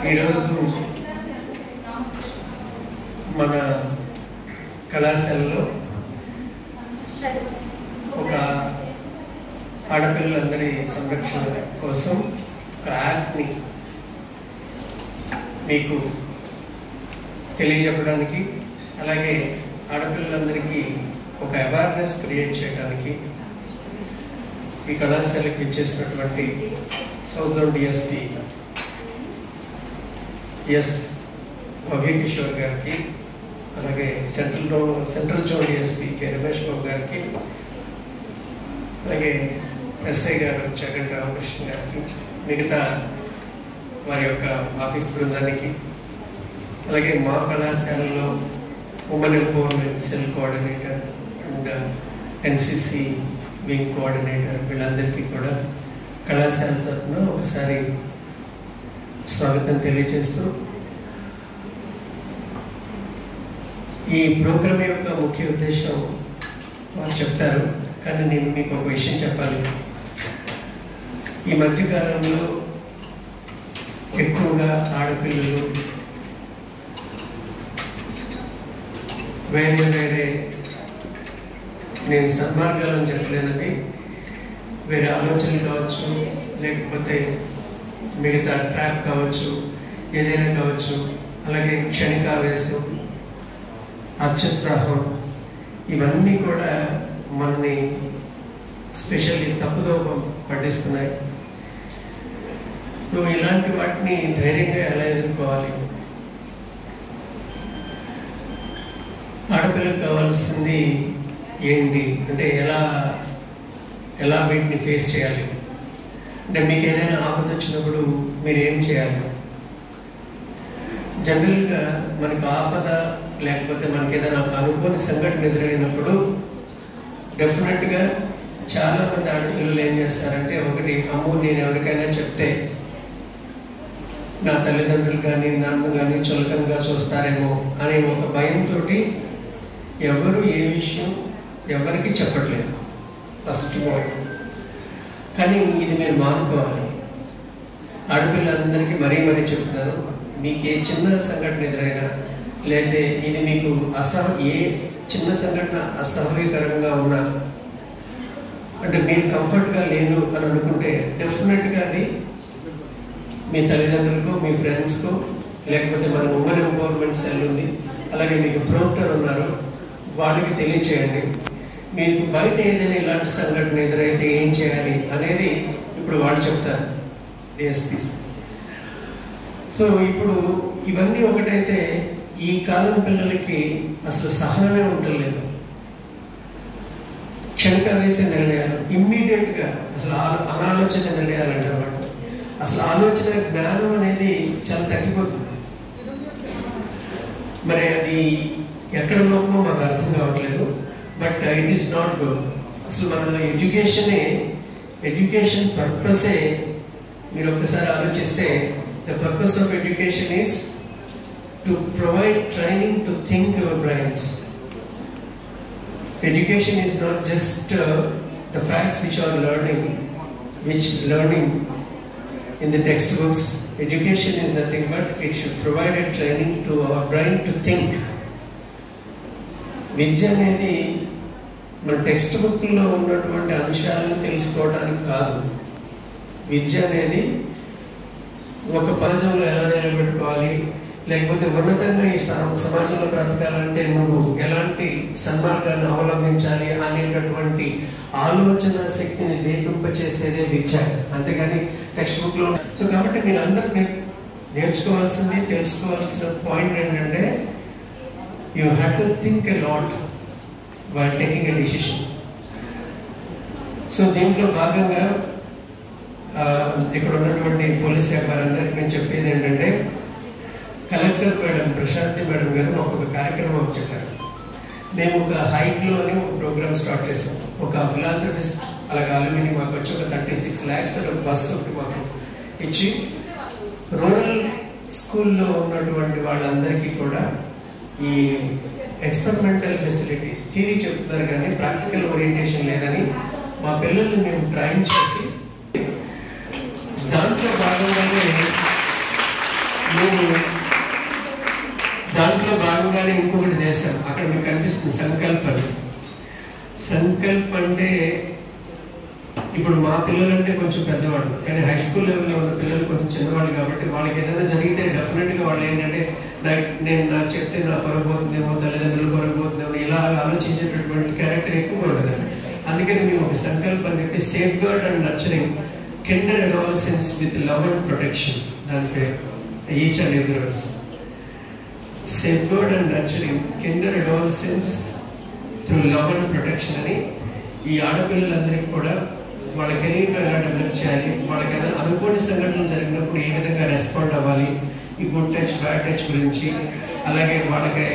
ఈరోజు మన కళాశాలలో ఒక ఆడపిల్లలందరి సంరక్షణ కోసం ఒక యాప్ని మీకు తెలియజెప్పడానికి, అలాగే ఆడపిల్లలందరికీ ఒక అవేర్నెస్ క్రియేట్ చేయడానికి ఈ కళాశాలకు ఇచ్చేసినటువంటి south zone DSP S Bhavya Kishore గారికి, అలాగే central zone DSP K Ramesh Babu గారికి, అలాగే ఎస్ఐ గారు చగంటి రామకృష్ణ గారికి, మిగతా వారి యొక్క ఆఫీస్ బృందానికి, అలాగే మా కళాశాలలో women empowerment cell coordinator and NCC wing coordinator వీళ్ళందరికీ కూడా కళాశాల తరఫున ఒకసారి స్వాగతం తెలియజేస్తూ, ఈ ప్రోగ్రాం యొక్క ముఖ్య ఉద్దేశం వారు చెప్తారు, కానీ నేను మీకు ఒక విషయం చెప్పాలి. ఈ మధ్యకాలంలో ఎక్కువగా ఆడపిల్లలు వేరే నేను సన్మార్గాలను చెప్పలేదండి, వేరే ఆలోచనలు కావచ్చు, లేకపోతే మిగతా ట్రాప్ కావచ్చు, ఏదైనా కావచ్చు, అలాగే క్షణికావేశం, అత్యుత్సాహం, ఇవన్నీ కూడా మనని స్పెషల్లీ తప్పుదోవ పట్టిస్తున్నాయి. నువ్వు ఇలాంటి వాటిని ధైర్యంగా ఎలా ఎదుర్కోవాలి? ఆడపిల్లకు కావాల్సింది ఏంటి అంటే ఎలా వీటిని ఫేస్ చేయాలి అంటే, మీకు ఏదైనా ఆపద వచ్చినప్పుడు మీరు ఏం చేయాలి? జనరల్గా మనకు ఆపద లేకపోతే మనకి ఏదైనా అనుకోని సంఘటన ఎదురైనప్పుడు డెఫినెట్గా చాలామంది ఆడపిల్లలు ఏం చేస్తారంటే, ఒకటి అమ్మో నేను ఎవరికైనా చెప్తే నా తల్లిదండ్రులు కానీ నాన్న కానీ చులకనగా చూస్తారేమో అనే ఒక భయంతో ఎవరు ఏ విషయం ఎవరికి చెప్పట్లేదు, ఫస్ట్ పాయింట్. కానీ ఇది మీరు మానుకోవాలి. ఆడపిల్లలందరికీ మరీ చెప్తున్నాను, మీకు ఏ చిన్న సంఘటన ఎదురైనా, లేకపోతే ఇది మీకు ఏ చిన్న సంఘటన అసహ్యకరంగా ఉన్నా, అంటే మీరు కంఫర్ట్గా లేదు అని అనుకుంటే డెఫినెట్గా అది మీ తల్లిదండ్రులకు, మీ ఫ్రెండ్స్కు, లేకపోతే మన ఉమెన్ ఎంపవర్మెంట్ సెల్ ఉంది, అలాగే మీకు ప్రొక్టర్ ఉన్నారు, వాడికి తెలియచేయండి. మీకు బయట ఏదైనా ఇలాంటి సంఘటన ఎదురైతే ఏం చేయాలి అనేది ఇప్పుడు వాళ్ళు చెప్తారు, డిఎస్పీస్. సో ఇప్పుడు ఇవన్నీ ఒకటైతే ఈ కాలం పిల్లలకి అసలు సహనమే ఉండలేదు. క్షణికావేశ నిర్ణయాలు, ఇమ్మీడియట్గా అసలు అనాలోచిత నిర్ణయాలు అంటారు వాళ్ళు. అసలు ఆలోచన జ్ఞానం అనేది చాలా తగ్గిపోతుంది. మరి అది ఎక్కడ లోపమో మాకు అర్థం కావట్లేదు, but it is not good. అసలు మన ఎడ్యుకేషన్ పర్పసే మీరు ఒక్కసారి ఆలోచిస్తే, the purpose of education is to provide training to think your brains. Education is not just the facts which are learning in the textbooks. Education is nothing but it should provide a training to our brain to think. విద్య అనేది మన text బుక్లో ఉన్నటువంటి అంశాలను తెలుసుకోవడానికి కాదు. విద్య అనేది ఒక సమాజంలో ఎలా నిలబెట్టుకోవాలి, లేకపోతే ఉన్నతంగా ఈ సమాజంలో బ్రతకాలంటే నువ్వు ఎలాంటి సన్మార్గాన్ని అవలంబించాలి అనేటటువంటి ఆలోచన శక్తిని లేపింపచేసేదే విద్య, అంతేగాని టెక్స్ట్ బుక్లో. సో కాబట్టి మీరందరూ నేర్చుకోవాల్సింది, తెలుసుకోవాల్సిన పాయింట్ ఏంటంటే, you have to think a lot while taking a decision. So దీంట్లో భాగంగా ఇక్కడ ఉన్నటువంటి పోలీస్ శాఖ వారందరికీ మేము చెప్పేది ఏంటంటే, కలెక్టర్ మేడం ప్రశాంతి మేడం గారు మాకు ఒక కార్యక్రమం చెప్పారు. మేము ఒక హైక్లో అని ఒక ప్రోగ్రామ్ స్టార్ట్ చేసాం. ఒక ఫిలాంథ్రఫిస్ట్ అలాగే అల్యూమిని మాకు వచ్చి ఒక 36 lakhs ఒక బస్సు ఒకటి మాకు ఇచ్చి, రూరల్ స్కూల్లో ఉన్నటువంటి వాళ్ళందరికీ కూడా ఈ ఎక్స్పెరిమెంటల్ ఫెసిలిటీస్, థియరీ చెప్తున్నారు కానీ ప్రాక్టికల్ ఓరియంటేషన్ లేదని మా పిల్లల్ని మేము ట్రైన్ చేసి, దాంట్లో భాగంగానే అలానే ఇంకొకటి చేశాం, అక్కడ మీకు కనిపిస్తుంది సంకల్ప్ అని. సంకల్ప్ అంటే ఇప్పుడు మా పిల్లలు అంటే కొంచెం పెద్దవాళ్ళు, కానీ హై స్కూల్ లెవెల్లో ఉన్న పిల్లలు కొంచెం చిన్నవాళ్ళు కాబట్టి వాళ్ళకి ఏదైనా జరిగితే డెఫినెట్గా వాళ్ళు ఏంటంటే నాకు చెప్తే నా పరుగు పోతుందేమో, తల్లిదండ్రులు పరుగు పోతుందేమో, ఇలా ఆలోచించేటటువంటి క్యారెక్టర్ ఎక్కువ ఉండదండి. అందుకని మేము ఒక సంకల్పం అని చెప్పి safeguard and nurturing kinder adolescence with love and protection, దాని పేరు each and every verse. Safeguard and nurturing kinder adolescence through love and protection అని ఈ ఆడపిల్లలందరికీ కూడా వాళ్ళ కెరీర్లో ఎలా డెవలప్ చేయాలి, వాళ్ళకైనా అనుకోని సంఘటనలు జరిగినప్పుడు ఏ విధంగా రెస్పాండ్ అవ్వాలి, ఈ గుడ్ టచ్ బ్యాడ్ టచ్ గురించి, అలాగే వాళ్ళకి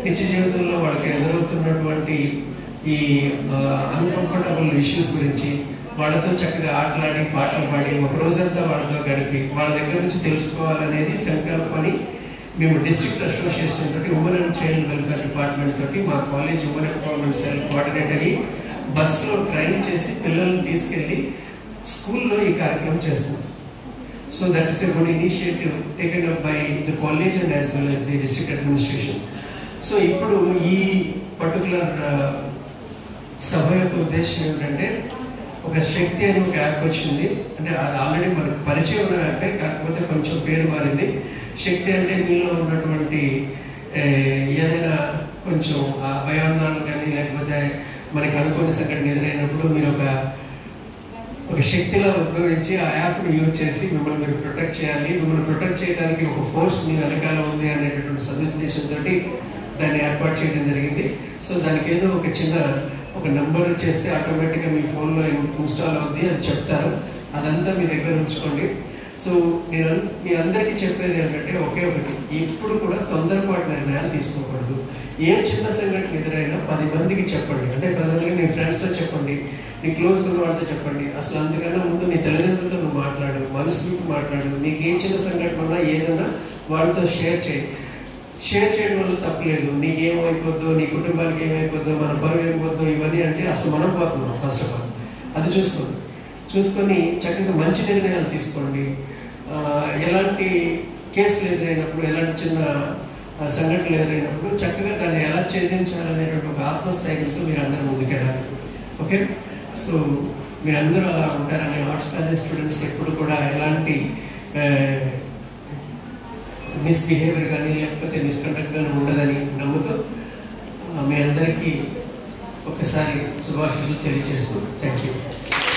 నిత్య జీవితంలో వాళ్ళకి ఎదురవుతున్నటువంటి ఈ అన్కంఫర్టబుల్ ఇష్యూస్ గురించి వాళ్ళతో చక్కగా ఆటలాడి పాటలు పాడి ఒక రోజంతా వాళ్ళతో గడిపి వాళ్ళ దగ్గర నుంచి తెలుసుకోవాలనేది సంకల్పని మేము డిస్ట్రిక్ట్ అసోసియేషన్ తోటి women and child welfare department తోటి మా college women empowerment cell coordinate అయ్యి బస్సులో ట్రైన్ చేసి పిల్లల్ని తీసుకెళ్ళి స్కూల్లో ఈ కార్యక్రమం చేస్తున్నాం. So that is a good initiative taken up by the college and as well as the district administration. So ఇప్పుడు ఈ పర్టికులర్ సభ యొక్క ఉద్దేశం ఏమిటంటే, ఒక శక్తి అని ఒక యాప్ వచ్చింది, అంటే అది ఆల్రెడీ మనకు పరిచయం ఉన్న యాపే, కాకపోతే కొంచెం పేరు మారింది. శక్తి అంటే మీలో ఉన్నటువంటి ఏదైనా కొంచెం భయాందోళన కానీ లేకపోతే మనకి అనుకోని సంఘటన ఎదురైనప్పుడు మీరు ఒక శక్తిలా ఉద్భవించి ఆ యాప్ను యూజ్ చేసి మిమ్మల్ని మీరు ప్రొటెక్ట్ చేయాలి, మిమ్మల్ని ప్రొటెక్ట్ చేయడానికి ఒక ఫోర్స్ మీ వెనకాల ఉంది అనేటటువంటి సదుద్దేశంతో దాన్ని ఏర్పాటు చేయడం జరిగింది. సో దానికి ఏదో ఒక నెంబర్ చేస్తే ఆటోమేటిక్గా మీ ఫోన్లో ఇన్స్టాల్ అవుద్ది, అది చెప్తారు, అదంతా మీ దగ్గర ఉంచుకోండి. సో నేను మీ అందరికీ చెప్పేది ఏంటంటే ఒకే ఒకటి, ఇప్పుడు కూడా తొందరపాటు నిర్ణయాలు తీసుకోకూడదు. ఏ చిన్న సంఘటన ఎదురైనా 10 మందికి చెప్పండి, అంటే 10 మందికి నీ ఫ్రెండ్స్తో చెప్పండి, నీ క్లోజ్ ఉన్న వాళ్ళతో చెప్పండి. అసలు అంతకన్నా ముందు నీ తల్లిదండ్రులతో నువ్వు మాట్లాడు, మనసుకి మాట్లాడు. నీకు ఏ చిన్న సంఘటన ఉన్నా ఏదన్నా వాళ్ళతో షేర్ చేయడం వల్ల తప్పలేదు. నీకేమైపోద్దో, నీ కుటుంబానికి ఏమైపోద్దో, మన బరువు ఏమైపోద్దో, ఇవన్నీ అంటే అసలు మనం పోతున్నాం. ఫస్ట్ ఆఫ్ ఆల్ అది చూసుకొని చక్కగా మంచి నిర్ణయాలు తీసుకోండి. ఎలాంటి కేసులు ఎదురైనప్పుడు, ఎలాంటి చిన్న సంఘటనలు ఎదురైనప్పుడు చక్కగా దాన్ని ఎలా ఛేదించాలనేటువంటి ఒక ఆత్మస్థైర్యంతో మీరు అందరూ ముందుకెళ్ళాలి. ఓకే, సో మీరందరూ అలా ఉంటారని ఆర్ట్స్ కాలేజ్ స్టూడెంట్స్ ఎప్పుడు కూడా ఎలాంటి మిస్బిహేవియర్ కానీ లేకపోతే మిస్కండక్ట్ కానీ ఉండదని నమ్ముతూ మీ అందరికీ ఒక్కసారి శుభాకాంక్షలు తెలియజేస్తున్నాను. Thank you.